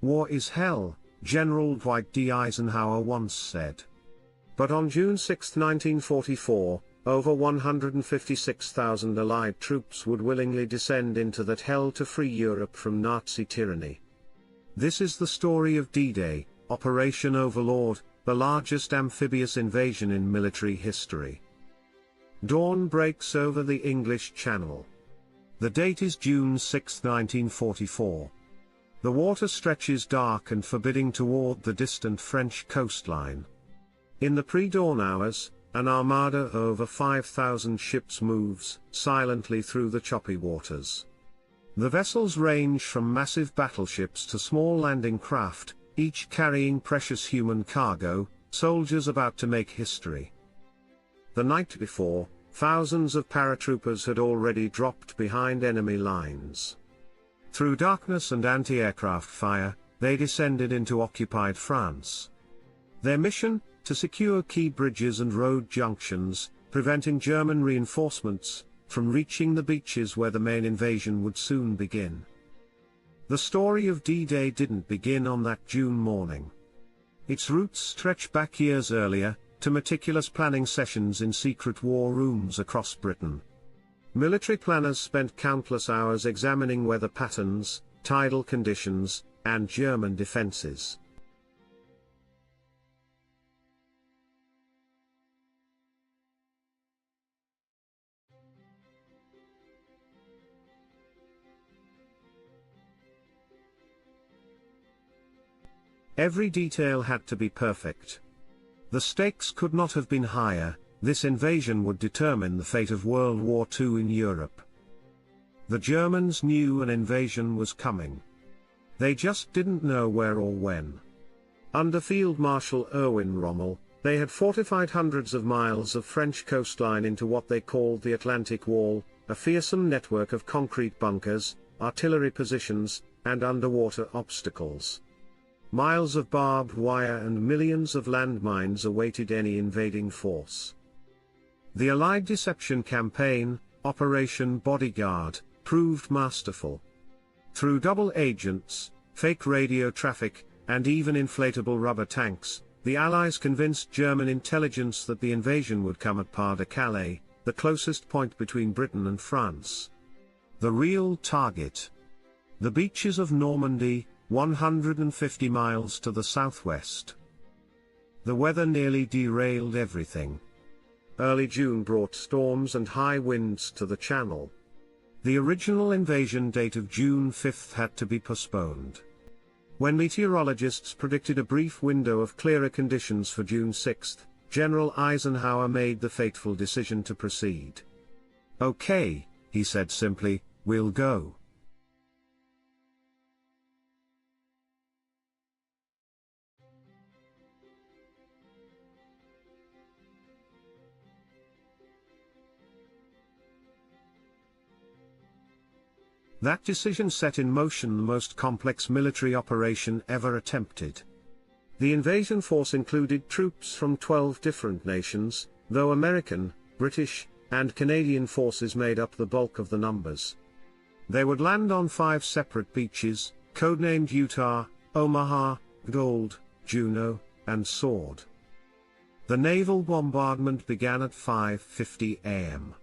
"War is hell," General Dwight D. Eisenhower once said. But on June 6, 1944, over 156,000 Allied troops would willingly descend into that hell to free Europe from Nazi tyranny. This is the story of D-Day, Operation Overlord, the largest amphibious invasion in military history. Dawn breaks over the English Channel. The date is June 6, 1944. The water stretches dark and forbidding toward the distant French coastline. In the pre-dawn hours, an armada of over 5,000 ships moves silently through the choppy waters. The vessels range from massive battleships to small landing craft, each carrying precious human cargo, soldiers about to make history. The night before, thousands of paratroopers had already dropped behind enemy lines. Through darkness and anti-aircraft fire, they descended into occupied France. Their mission? To secure key bridges and road junctions, preventing German reinforcements from reaching the beaches where the main invasion would soon begin. The story of D-Day didn't begin on that June morning. Its roots stretch back years earlier, to meticulous planning sessions in secret war rooms across Britain. Military planners spent countless hours examining weather patterns, tidal conditions, and German defenses. Every detail had to be perfect. The stakes could not have been higher. This invasion would determine the fate of World War II in Europe. The Germans knew an invasion was coming. They just didn't know where or when. Under Field Marshal Erwin Rommel, they had fortified hundreds of miles of French coastline into what they called the Atlantic Wall, a fearsome network of concrete bunkers, artillery positions, and underwater obstacles. Miles of barbed wire and millions of landmines awaited any invading force. The Allied deception campaign, Operation Bodyguard, proved masterful. Through double agents, fake radio traffic, and even inflatable rubber tanks, the Allies convinced German intelligence that the invasion would come at Pas-de-Calais, the closest point between Britain and France. The real target. The beaches of Normandy, 150 miles to the southwest. The weather nearly derailed everything. Early June brought storms and high winds to the Channel. The original invasion date of June 5 had to be postponed. When meteorologists predicted a brief window of clearer conditions for June 6, General Eisenhower made the fateful decision to proceed. "Okay," he said simply, "we'll go." That decision set in motion the most complex military operation ever attempted. The invasion force included troops from 12 different nations, though American, British, and Canadian forces made up the bulk of the numbers. They would land on 5 separate beaches, codenamed Utah, Omaha, Gold, Juno, and Sword. The naval bombardment began at 5:50 a.m.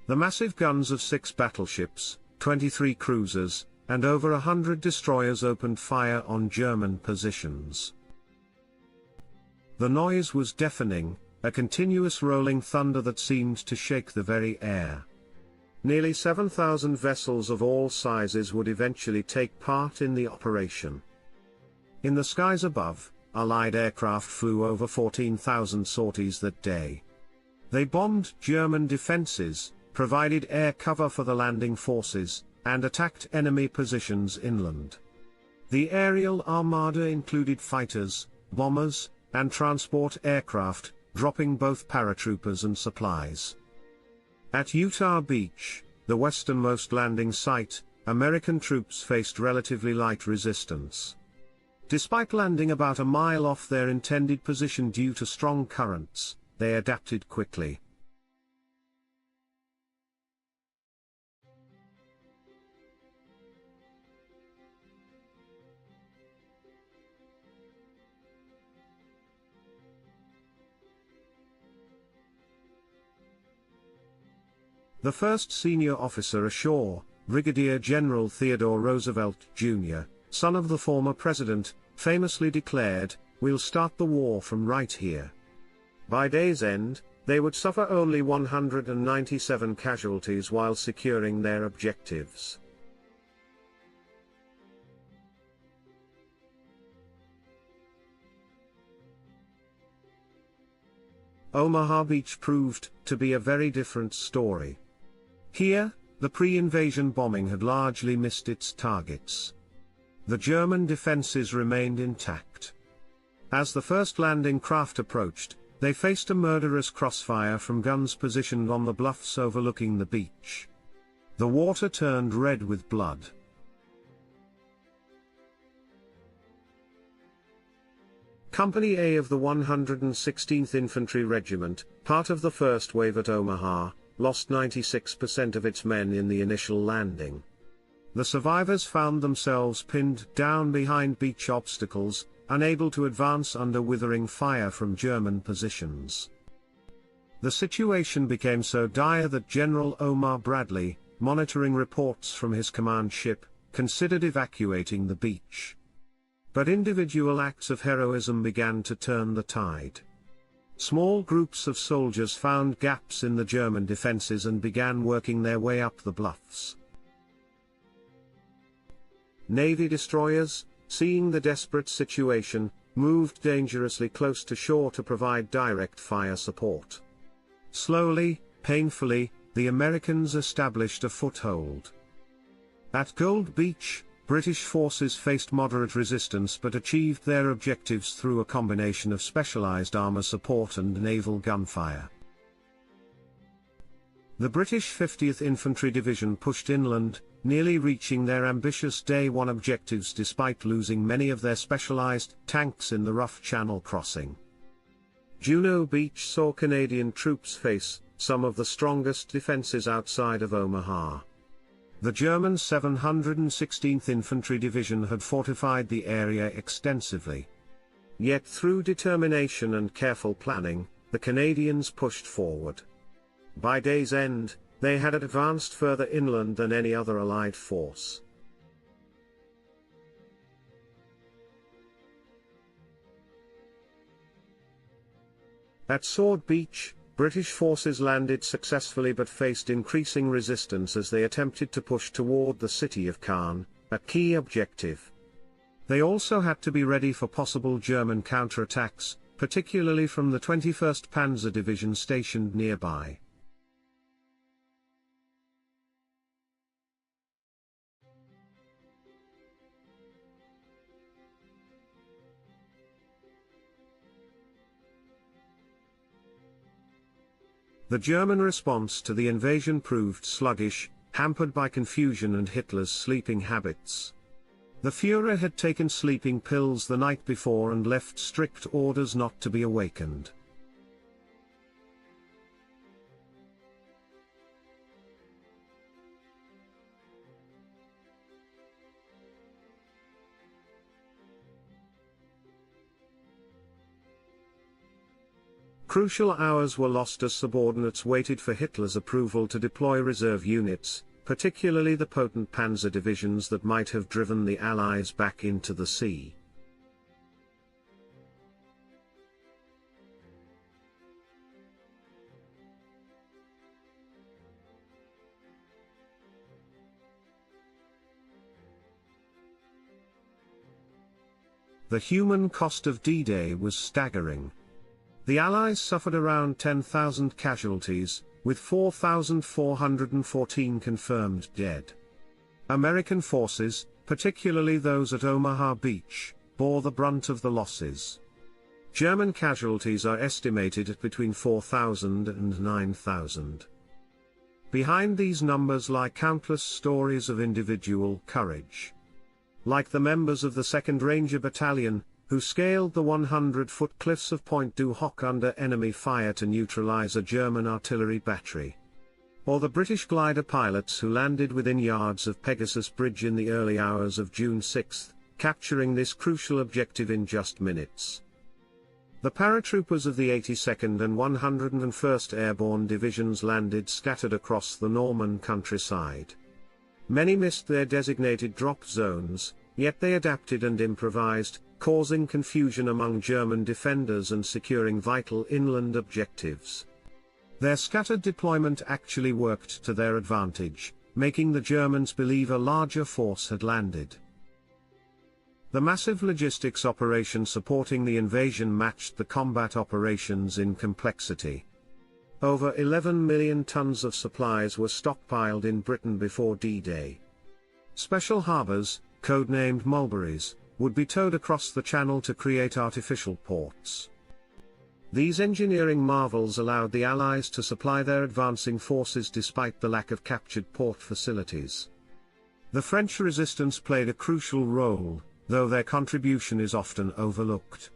The massive guns of 6 battleships, 23 cruisers, and over 100 destroyers opened fire on German positions. The noise was deafening, a continuous rolling thunder that seemed to shake the very air. Nearly 7,000 vessels of all sizes would eventually take part in the operation. In the skies above, Allied aircraft flew over 14,000 sorties that day. They bombed German defenses, provided air cover for the landing forces, and attacked enemy positions inland. The aerial armada included fighters, bombers, and transport aircraft, dropping both paratroopers and supplies. At Utah Beach, the westernmost landing site, American troops faced relatively light resistance. Despite landing about a mile off their intended position due to strong currents, they adapted quickly. The first senior officer ashore, Brigadier General Theodore Roosevelt, Jr., son of the former president, famously declared, "We'll start the war from right here." By day's end, they would suffer only 197 casualties while securing their objectives. Omaha Beach proved to be a very different story. Here, the pre-invasion bombing had largely missed its targets. The German defenses remained intact. As the first landing craft approached, they faced a murderous crossfire from guns positioned on the bluffs overlooking the beach. The water turned red with blood. Company A of the 116th Infantry Regiment, part of the first wave at Omaha, lost 96% of its men in the initial landing. The survivors found themselves pinned down behind beach obstacles, unable to advance under withering fire from German positions. The situation became so dire that General Omar Bradley, monitoring reports from his command ship, considered evacuating the beach. But individual acts of heroism began to turn the tide. Small groups of soldiers found gaps in the German defenses and began working their way up the bluffs. Navy destroyers, seeing the desperate situation, moved dangerously close to shore to provide direct fire support. Slowly, painfully, the Americans established a foothold. At Gold Beach, British forces faced moderate resistance but achieved their objectives through a combination of specialized armor support and naval gunfire. The British 50th Infantry Division pushed inland, nearly reaching their ambitious Day 1 objectives despite losing many of their specialized tanks in the rough channel crossing. Juno Beach saw Canadian troops face some of the strongest defenses outside of Omaha. The German 716th Infantry Division had fortified the area extensively. Yet through determination and careful planning, the Canadians pushed forward. By day's end, they had advanced further inland than any other Allied force. At Sword Beach, British forces landed successfully but faced increasing resistance as they attempted to push toward the city of Caen, a key objective. They also had to be ready for possible German counterattacks, particularly from the 21st Panzer Division stationed nearby. The German response to the invasion proved sluggish, hampered by confusion and Hitler's sleeping habits. The Führer had taken sleeping pills the night before and left strict orders not to be awakened. Crucial hours were lost as subordinates waited for Hitler's approval to deploy reserve units, particularly the potent panzer divisions that might have driven the Allies back into the sea. The human cost of D-Day was staggering. The Allies suffered around 10,000 casualties, with 4,414 confirmed dead. American forces, particularly those at Omaha Beach, bore the brunt of the losses. German casualties are estimated at between 4,000 and 9,000. Behind these numbers lie countless stories of individual courage. Like the members of the 2nd Ranger Battalion, who scaled the 100-foot cliffs of Point du Hoc under enemy fire to neutralize a German artillery battery. Or the British glider pilots who landed within yards of Pegasus Bridge in the early hours of June 6, capturing this crucial objective in just minutes. The paratroopers of the 82nd and 101st Airborne Divisions landed scattered across the Norman countryside. Many missed their designated drop zones, yet they adapted and improvised, causing confusion among German defenders and securing vital inland objectives. Their scattered deployment actually worked to their advantage, making the Germans believe a larger force had landed. The massive logistics operation supporting the invasion matched the combat operations in complexity. Over 11 million tons of supplies were stockpiled in Britain before D-Day. Special harbours, codenamed mulberries, would be towed across the Channel to create artificial ports. These engineering marvels allowed the Allies to supply their advancing forces despite the lack of captured port facilities. The French resistance played a crucial role, though their contribution is often overlooked.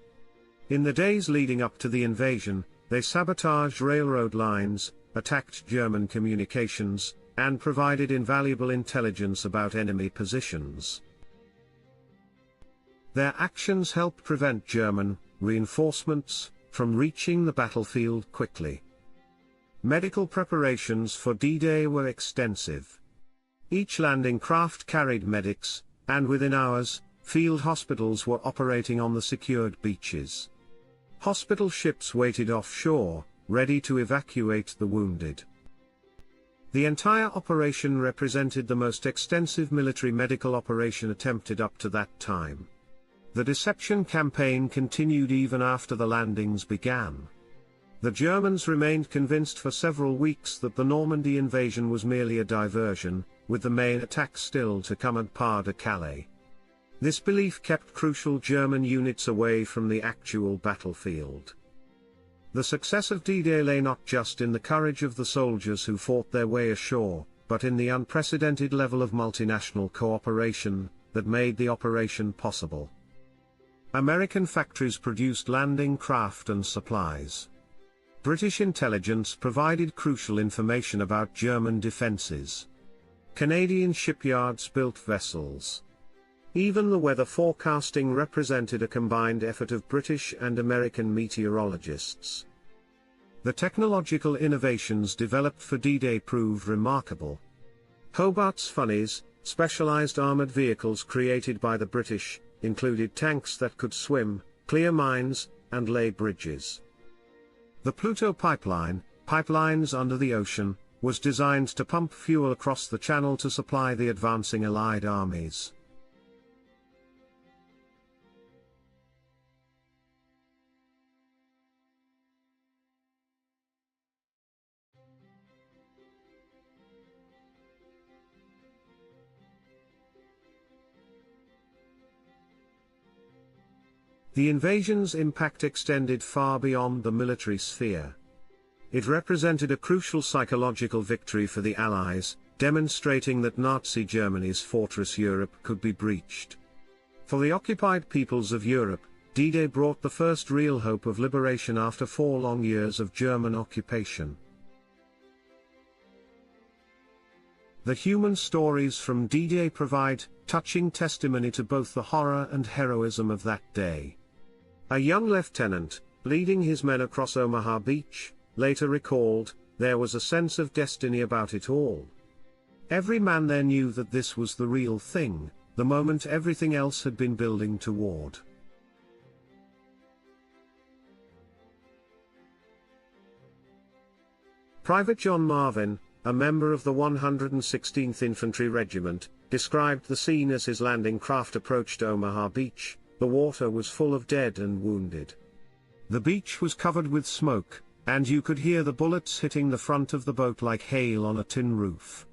In the days leading up to the invasion, they sabotaged railroad lines, attacked German communications, and provided invaluable intelligence about enemy positions. Their actions helped prevent German reinforcements from reaching the battlefield quickly. Medical preparations for D-Day were extensive. Each landing craft carried medics, and within hours, field hospitals were operating on the secured beaches. Hospital ships waited offshore, ready to evacuate the wounded. The entire operation represented the most extensive military medical operation attempted up to that time. The deception campaign continued even after the landings began. The Germans remained convinced for several weeks that the Normandy invasion was merely a diversion, with the main attack still to come at Pas-de-Calais. This belief kept crucial German units away from the actual battlefield. The success of D-Day lay not just in the courage of the soldiers who fought their way ashore, but in the unprecedented level of multinational cooperation that made the operation possible. American factories produced landing craft and supplies. British intelligence provided crucial information about German defenses. Canadian shipyards built vessels. Even the weather forecasting represented a combined effort of British and American meteorologists. The technological innovations developed for D-Day proved remarkable. Hobart's funnies, specialized armored vehicles created by the British, included tanks that could swim, clear mines, and lay bridges. The Pluto pipeline, pipelines under the ocean, was designed to pump fuel across the Channel to supply the advancing Allied armies. The invasion's impact extended far beyond the military sphere. It represented a crucial psychological victory for the Allies, demonstrating that Nazi Germany's fortress Europe could be breached. For the occupied peoples of Europe, D-Day brought the first real hope of liberation after 4 long years of German occupation. The human stories from D-Day provide touching testimony to both the horror and heroism of that day. A young lieutenant, leading his men across Omaha Beach, later recalled, "There was a sense of destiny about it all. Every man there knew that this was the real thing, the moment everything else had been building toward." Private John Marvin, a member of the 116th Infantry Regiment, described the scene as his landing craft approached Omaha Beach. The water was full of dead and wounded. The beach was covered with smoke, and you could hear the bullets hitting the front of the boat like hail on a tin roof.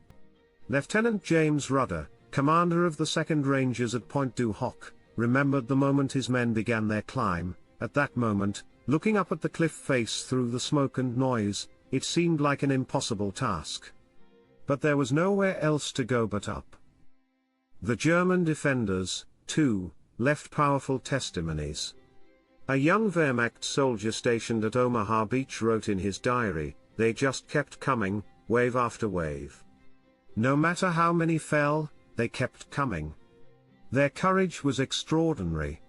Lieutenant James Rudder, commander of the 2nd Rangers at Point du Hoc, remembered the moment his men began their climb. At that moment, looking up at the cliff face through the smoke and noise, it seemed like an impossible task. But there was nowhere else to go but up. The German defenders, too, left powerful testimonies. A young Wehrmacht soldier stationed at Omaha Beach wrote in his diary, "They just kept coming, wave after wave. No matter how many fell, they kept coming. Their courage was extraordinary."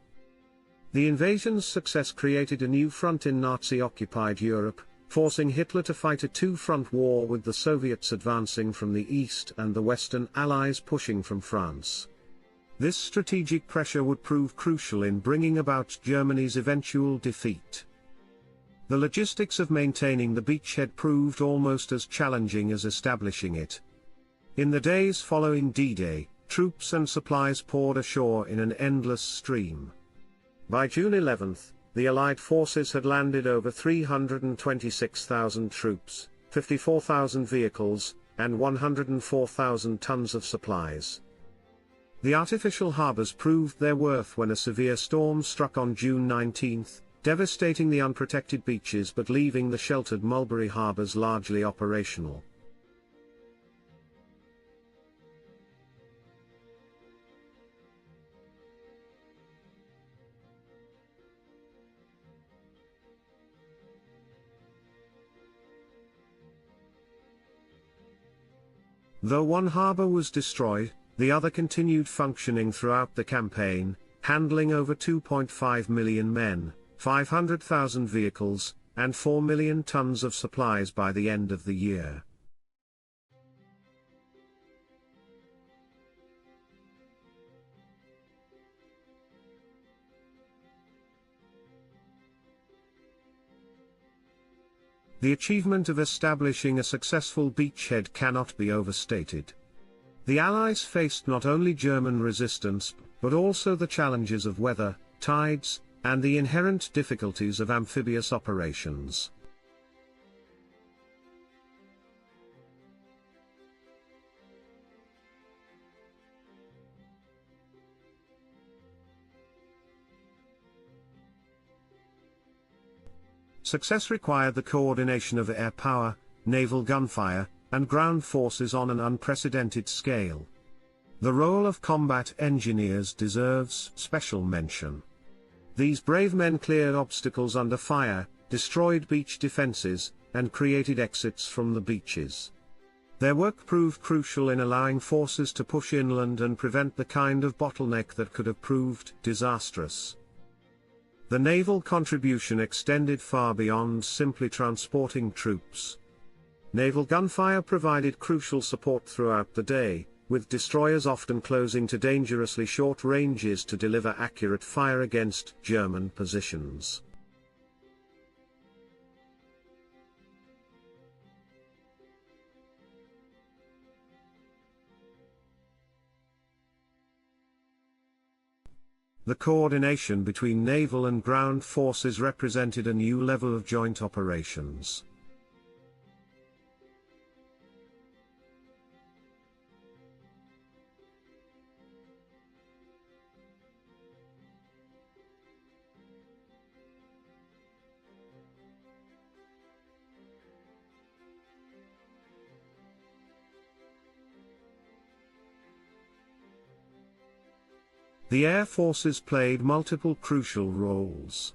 The invasion's success created a new front in Nazi-occupied Europe, forcing Hitler to fight a two-front war with the Soviets advancing from the east and the Western Allies pushing from France. This strategic pressure would prove crucial in bringing about Germany's eventual defeat. The logistics of maintaining the beachhead proved almost as challenging as establishing it. In the days following D-Day, troops and supplies poured ashore in an endless stream. By June 11, the Allied forces had landed over 326,000 troops, 54,000 vehicles, and 104,000 tons of supplies. The artificial harbors proved their worth when a severe storm struck on June 19, devastating the unprotected beaches but leaving the sheltered Mulberry harbors largely operational. Though one harbor was destroyed, the other continued functioning throughout the campaign, handling over 2.5 million men, 500,000 vehicles, and 4 million tons of supplies by the end of the year. The achievement of establishing a successful beachhead cannot be overstated. The Allies faced not only German resistance, but also the challenges of weather, tides, and the inherent difficulties of amphibious operations. Success required the coordination of air power, naval gunfire, and ground forces on an unprecedented scale. The role of combat engineers deserves special mention. These brave men cleared obstacles under fire, destroyed beach defenses, and created exits from the beaches. Their work proved crucial in allowing forces to push inland and prevent the kind of bottleneck that could have proved disastrous. The naval contribution extended far beyond simply transporting troops. Naval gunfire provided crucial support throughout the day, with destroyers often closing to dangerously short ranges to deliver accurate fire against German positions. The coordination between naval and ground forces represented a new level of joint operations. The air forces played multiple crucial roles.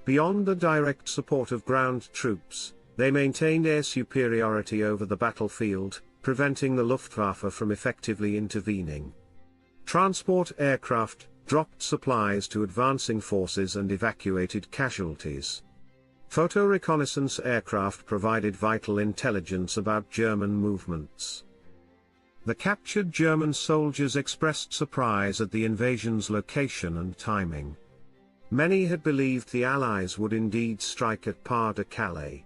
Beyond the direct support of ground troops, they maintained air superiority over the battlefield, preventing the Luftwaffe from effectively intervening. Transport aircraft dropped supplies to advancing forces and evacuated casualties. Photo reconnaissance aircraft provided vital intelligence about German movements. The captured German soldiers expressed surprise at the invasion's location and timing. Many had believed the Allies would indeed strike at Pas-de-Calais.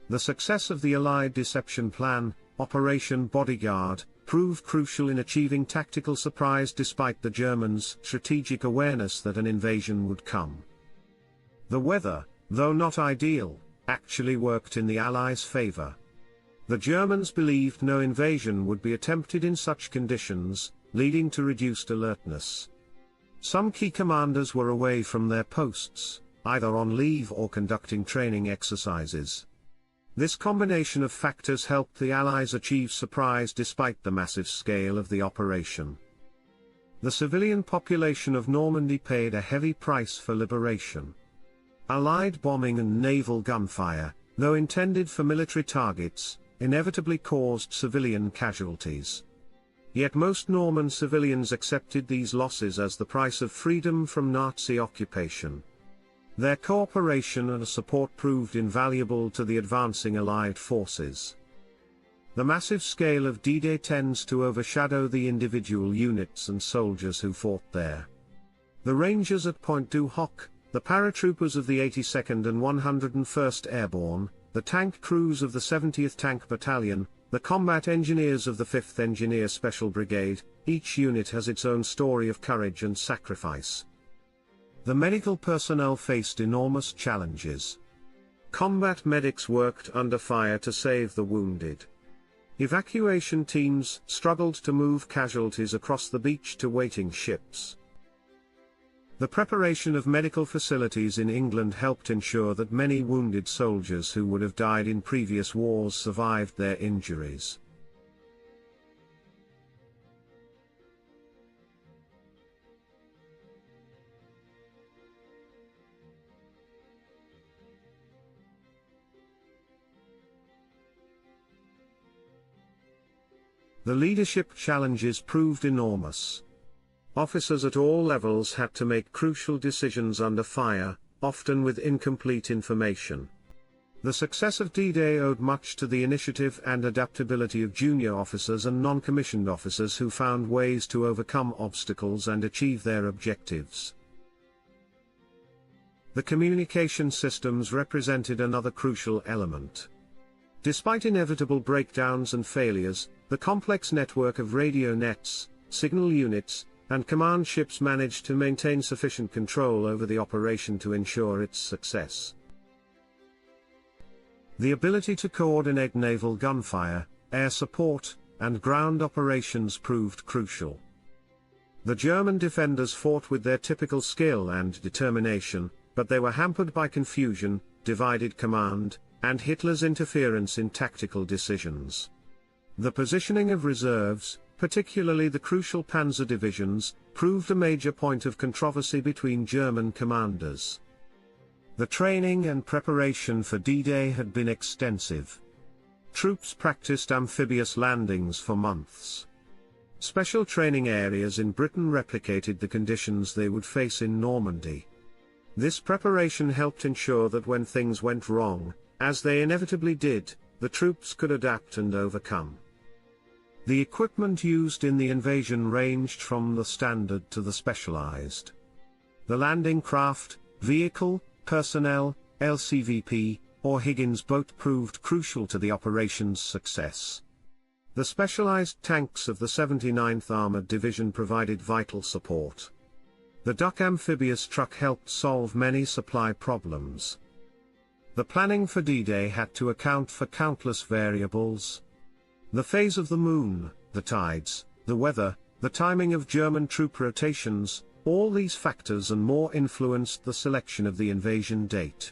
The success of the Allied deception plan, Operation Bodyguard, proved crucial in achieving tactical surprise despite the Germans' strategic awareness that an invasion would come. The weather, though not ideal, actually worked in the Allies' favor. The Germans believed no invasion would be attempted in such conditions, leading to reduced alertness. Some key commanders were away from their posts, either on leave or conducting training exercises. This combination of factors helped the Allies achieve surprise despite the massive scale of the operation. The civilian population of Normandy paid a heavy price for liberation. Allied bombing and naval gunfire, though intended for military targets, inevitably caused civilian casualties. Yet most Norman civilians accepted these losses as the price of freedom from Nazi occupation. Their cooperation and support proved invaluable to the advancing Allied forces. The massive scale of D-Day tends to overshadow the individual units and soldiers who fought there. The Rangers at Point du Hoc, the paratroopers of the 82nd and 101st Airborne, the tank crews of the 70th Tank Battalion, the combat engineers of the 5th Engineer Special Brigade, each unit has its own story of courage and sacrifice. The medical personnel faced enormous challenges. Combat medics worked under fire to save the wounded. Evacuation teams struggled to move casualties across the beach to waiting ships. The preparation of medical facilities in England helped ensure that many wounded soldiers who would have died in previous wars survived their injuries. The leadership challenges proved enormous. Officers at all levels had to make crucial decisions under fire, often with incomplete information. The success of D-Day owed much to the initiative and adaptability of junior officers and non-commissioned officers who found ways to overcome obstacles and achieve their objectives. The communication systems represented another crucial element. Despite inevitable breakdowns and failures, the complex network of radio nets, signal units, and command ships managed to maintain sufficient control over the operation to ensure its success. The ability to coordinate naval gunfire, air support, and ground operations proved crucial. The German defenders fought with their typical skill and determination, but they were hampered by confusion, divided command, and Hitler's interference in tactical decisions. The positioning of reserves, particularly the crucial panzer divisions, proved a major point of controversy between German commanders. The training and preparation for D-Day had been extensive. Troops practiced amphibious landings for months. Special training areas in Britain replicated the conditions they would face in Normandy. This preparation helped ensure that when things went wrong, as they inevitably did, the troops could adapt and overcome. The equipment used in the invasion ranged from the standard to the specialized. The landing craft, vehicle, personnel, LCVP, or Higgins boat proved crucial to the operation's success. The specialized tanks of the 79th Armored Division provided vital support. The Duck amphibious truck helped solve many supply problems. The planning for D-Day had to account for countless variables. The phase of the moon, the tides, the weather, the timing of German troop rotations, all these factors and more influenced the selection of the invasion date.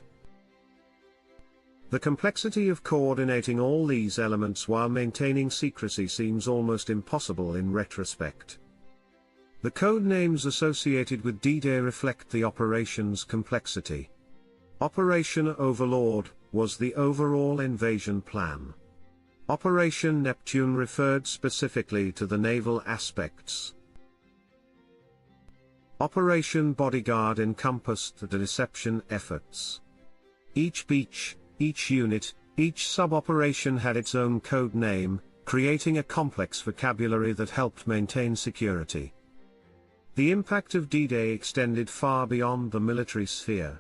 The complexity of coordinating all these elements while maintaining secrecy seems almost impossible in retrospect. The code names associated with D-Day reflect the operation's complexity. Operation Overlord was the overall invasion plan. Operation Neptune referred specifically to the naval aspects. Operation Bodyguard encompassed the deception efforts. Each beach, each unit, each sub-operation had its own code name, creating a complex vocabulary that helped maintain security. The impact of D-Day extended far beyond the military sphere.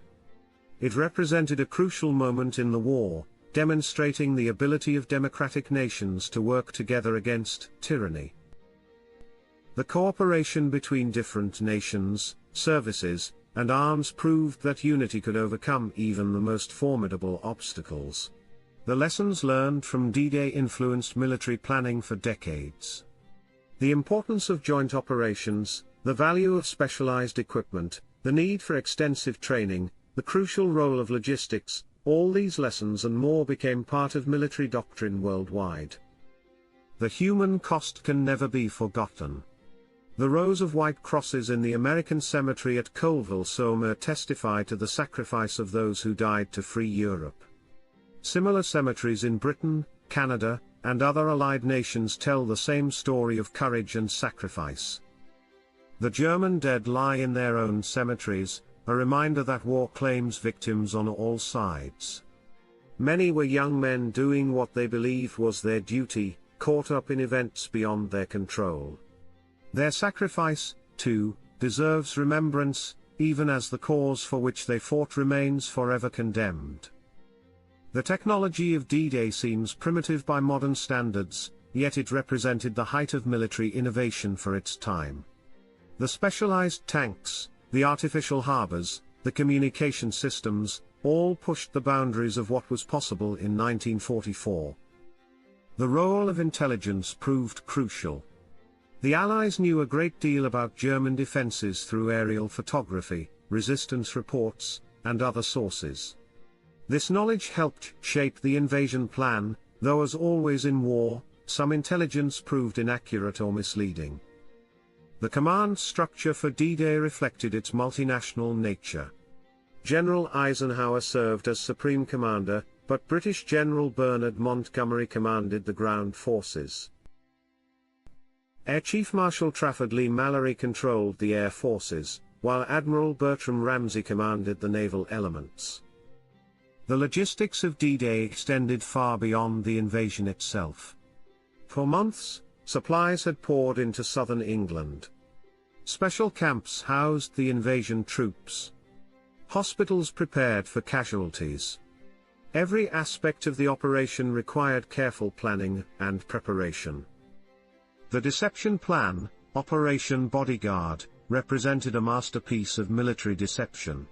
It represented a crucial moment in the war, demonstrating the ability of democratic nations to work together against tyranny. The cooperation between different nations, services, and arms proved that unity could overcome even the most formidable obstacles. The lessons learned from D-Day influenced military planning for decades. The importance of joint operations, the value of specialized equipment, the need for extensive training, the crucial role of logistics, all these lessons and more became part of military doctrine worldwide. The human cost can never be forgotten. The rows of white crosses in the American cemetery at Colville, Somer testify to the sacrifice of those who died to free Europe. Similar cemeteries in Britain, Canada, and other Allied nations tell the same story of courage and sacrifice. The German dead lie in their own cemeteries, a reminder that war claims victims on all sides. Many were young men doing what they believed was their duty, caught up in events beyond their control. Their sacrifice, too, deserves remembrance, even as the cause for which they fought remains forever condemned. The technology of D-Day seems primitive by modern standards, yet it represented the height of military innovation for its time. The specialized tanks, the artificial harbors, the communication systems, all pushed the boundaries of what was possible in 1944. The role of intelligence proved crucial. The Allies knew a great deal about German defenses through aerial photography, resistance reports, and other sources. This knowledge helped shape the invasion plan, though as always in war, some intelligence proved inaccurate or misleading. The command structure for D-Day reflected its multinational nature. General Eisenhower served as Supreme Commander, but British General Bernard Montgomery commanded the ground forces. Air Chief Marshal Trafford Leigh-Mallory controlled the air forces, while Admiral Bertram Ramsay commanded the naval elements. The logistics of D-Day extended far beyond the invasion itself. For months, supplies had poured into southern England. Special camps housed the invasion troops. Hospitals prepared for casualties. Every aspect of the operation required careful planning and preparation. The deception plan, Operation Bodyguard, represented a masterpiece of military deception.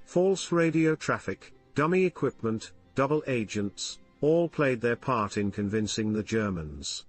False radio traffic, dummy equipment, double agents, all played their part in convincing the Germans.